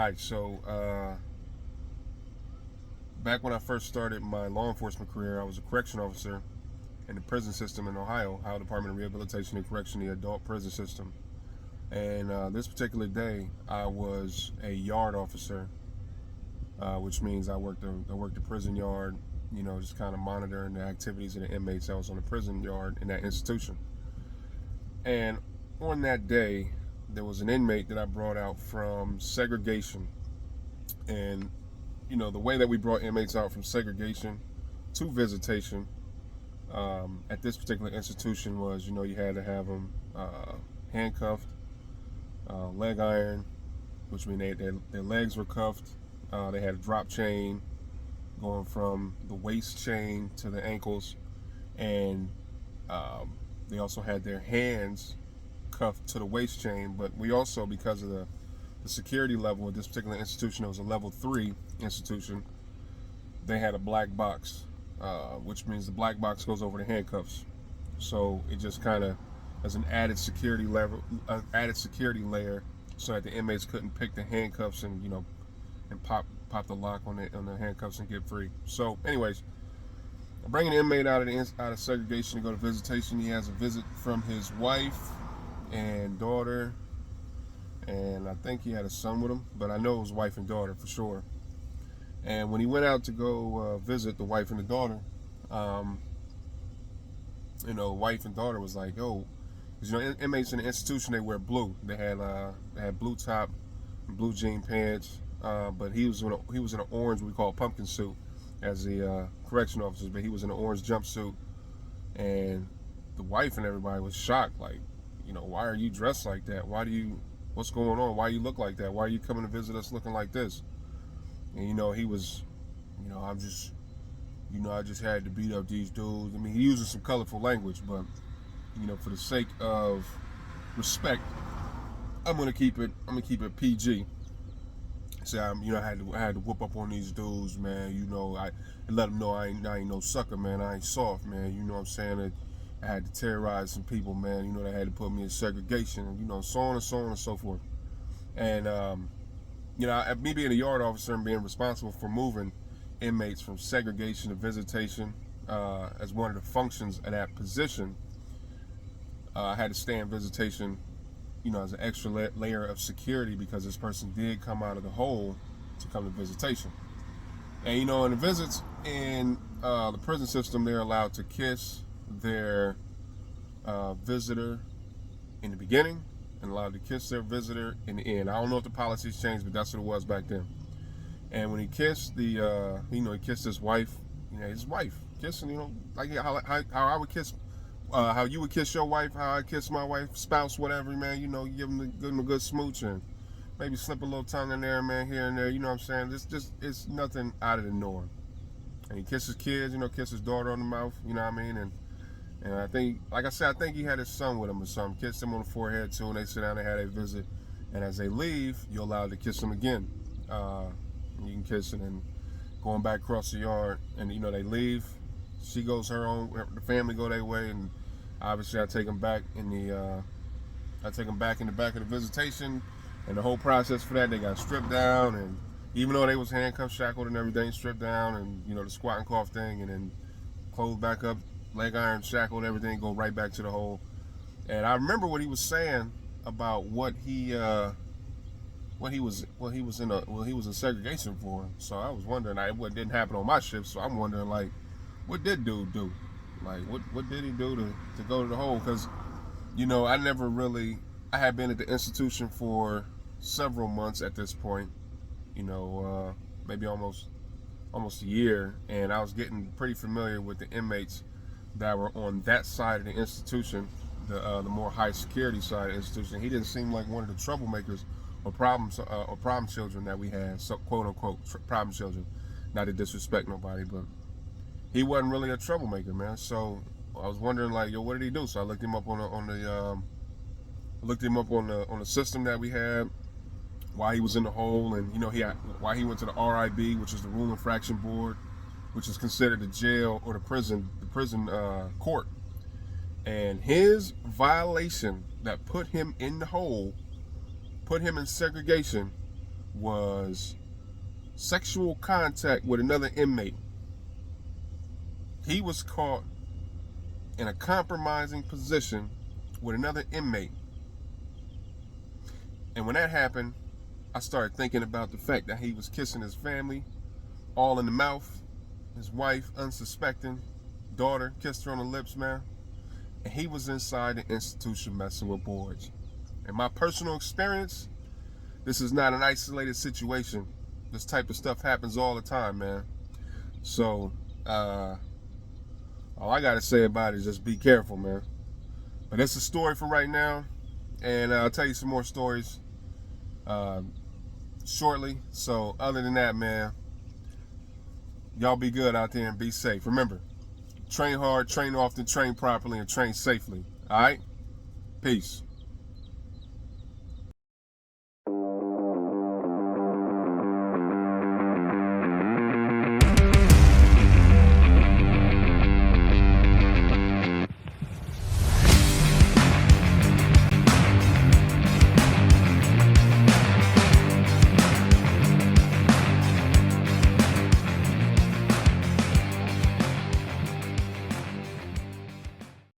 right, so back when I first started my law enforcement career, I was a correction officer in the prison system in Ohio Department of Rehabilitation and Correction, the adult prison system. And this particular day, I was a yard officer, which means I worked the prison yard, just kind of monitoring the activities of the inmates that was on the prison yard in that institution. And on that day, there was an inmate that I brought out from segregation. And the way that we brought inmates out from segregation to visitation at this particular institution was, you had to have them handcuffed, leg iron, which means their legs were cuffed. They had a drop chain going from the waist chain to the ankles, and they also had their hands cuffed to the waist chain. But we also, because of the security level at this particular institution, it was a level 3 institution, they had a black box, which means the black box goes over the handcuffs. So it just kind of as an added security layer, so that the inmates couldn't pick the handcuffs and and pop the lock on the handcuffs and get free. So, anyways, I'm bringing the inmate out of segregation to go to visitation. He has a visit from his wife and daughter, and I think he had a son with him, but I know it was wife and daughter for sure. And when he went out to go visit the wife and the daughter, wife and daughter was like, "Oh, because inmates in the institution, they wear blue. They had blue top, blue jean pants, but he was in an orange, we call pumpkin suit, as the correction officers. But he was in an orange jumpsuit, and the wife and everybody was shocked, like, why are you dressed like that? What's going on? Why you look like that? Why are you coming to visit us looking like this?" And he was, I just had to beat up these dudes. I mean, he uses some colorful language, but for the sake of respect, I'm gonna keep it PG. So I had to whoop up on these dudes, man. I let them know I ain't no sucker, man. I ain't soft, man. You know what I'm saying? I had to terrorize some people, man. They had to put me in segregation, and so on and so on and so forth. And me being a yard officer and being responsible for moving inmates from segregation to visitation, as one of the functions of that position, I had to stay in visitation, as an extra layer of security, because this person did come out of the hole to come to visitation. And in the visits in the prison system, they're allowed to kiss their visitor in the beginning and allowed to kiss their visitor in the end. I don't know if the policies changed, but that's what it was back then. And when he kissed he kissed his wife, kissing, like how I would kiss, how you would kiss your wife, how I kiss my wife, spouse, whatever, man. You give them a good smooch and maybe slip a little tongue in there, man, here and there. You know what I'm saying? It's nothing out of the norm. And he kisses kids, kisses his daughter on the mouth, you know what I mean? And I think, like I said, I think he had his son with him or something. Kissed him on the forehead too, and they sit down and had a visit. And as they leave, you're allowed to kiss them again. You can kiss and then going back across the yard, and they leave. She goes her own, the family go their way, and obviously I take them back in the back of the visitation, and the whole process for that, they got stripped down, and even though they was handcuffed, shackled, and everything, stripped down, and the squat and cough thing, and then clothed back up, leg iron, shackled, everything, go right back to the hole. And I remember what he was saying about what he was in segregation for. So I was wondering, what didn't happen on my shift. So I'm wondering, like, what did dude do? Like, what did he do to go to the hole? Because I had been at the institution for several months at this point. Maybe almost a year, and I was getting pretty familiar with the inmates that were on that side of the institution, the more high security side of the institution. He didn't seem like one of the troublemakers or problem children that we had, so quote unquote problem children. Not to disrespect nobody, but he wasn't really a troublemaker, man. So I was wondering, like, what did he do? So I looked him up on the system that we had, why he was in the hole, and why he went to the RIB, which is the Rule Infraction Board, which is considered the jail or the prison court. And his violation that put him in the hole, put him in segregation, was sexual contact with another inmate. He was caught in a compromising position with another inmate. And when that happened, I started thinking about the fact that he was kissing his family all in the mouth. His wife, unsuspecting, daughter, kissed her on the lips, man. And he was inside the institution messing with boys. In my personal experience, this is not an isolated situation. This type of stuff happens all the time, man. So, all I gotta say about it is just be careful, man. But that's a story for right now. And I'll tell you some more stories shortly. So other than that, man, y'all be good out there and be safe. Remember, train hard, train often, train properly, and train safely. All right? Peace.